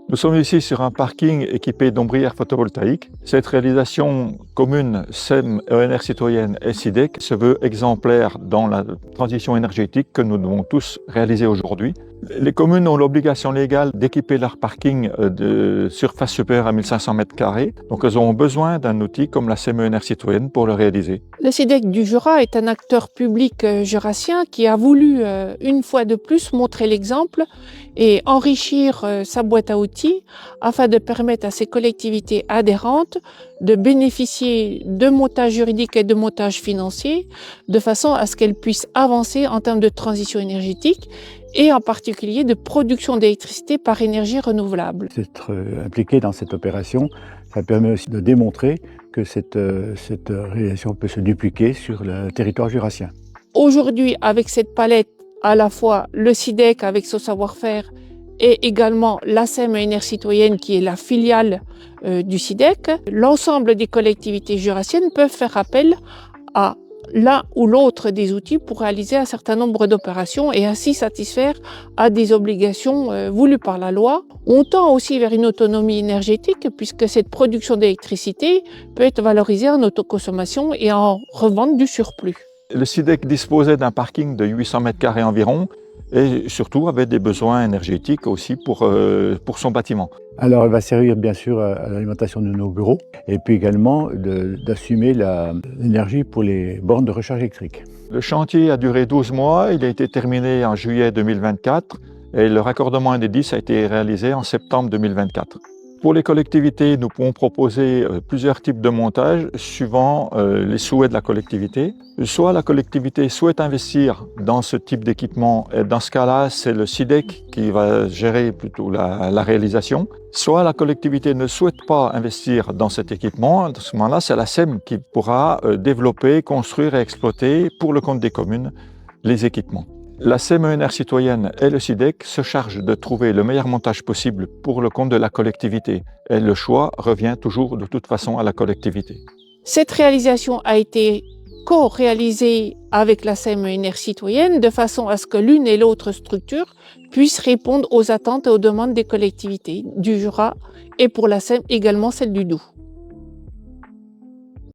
Nous sommes ici sur un parking équipé d'ombrières photovoltaïques. Cette réalisation commune SEM, ENR Citoyenne et SIDEC se veut exemplaire dans la transition énergétique que nous devons tous réaliser aujourd'hui. Les communes ont l'obligation légale d'équiper leur parking de surface supérieure à 1500 m². Donc elles ont besoin d'un outil comme la SEM ENR Citoyenne pour le réaliser. Le SIDEC du Jura est un acteur public jurassien qui a voulu une fois de plus montrer l'exemple et enrichir sa boîte à outils afin de permettre à ces collectivités adhérentes de bénéficier de montages juridiques et de montages financiers de façon à ce qu'elles puissent avancer en termes de transition énergétique et en particulier de production d'électricité par énergie renouvelable. Être impliqué dans cette opération, ça permet aussi de démontrer que cette réalisation peut se dupliquer sur le territoire jurassien. Aujourd'hui, avec cette palette, à la fois le SIDEC avec son savoir-faire et également la SEM ENR Citoyenne qui est la filiale du SIDEC, l'ensemble des collectivités jurassiennes peuvent faire appel à l'un ou l'autre des outils pour réaliser un certain nombre d'opérations et ainsi satisfaire à des obligations voulues par la loi. On tend aussi vers une autonomie énergétique puisque cette production d'électricité peut être valorisée en autoconsommation et en revente du surplus. Le SIDEC disposait d'un parking de 800 m² environ et surtout avait des besoins énergétiques aussi pour son bâtiment. Alors elle va servir bien sûr à l'alimentation de nos bureaux et puis également d'assumer l'énergie pour les bornes de recharge électrique. Le chantier a duré 12 mois, il a été terminé en juillet 2024 et le raccordement Enedis a été réalisé en septembre 2024. Pour les collectivités, nous pouvons proposer plusieurs types de montages suivant les souhaits de la collectivité. Soit la collectivité souhaite investir dans ce type d'équipement, et dans ce cas-là, c'est le SIDEC qui va gérer plutôt la réalisation. Soit la collectivité ne souhaite pas investir dans cet équipement, à ce moment-là, c'est la SEM qui pourra développer, construire et exploiter pour le compte des communes les équipements. La SEM ENR Citoyenne et le SIDEC se chargent de trouver le meilleur montage possible pour le compte de la collectivité. Et le choix revient toujours de toute façon à la collectivité. Cette réalisation a été co-réalisée avec la SEM ENR Citoyenne de façon à ce que l'une et l'autre structure puissent répondre aux attentes et aux demandes des collectivités du Jura et pour la SEM également celle du Doubs.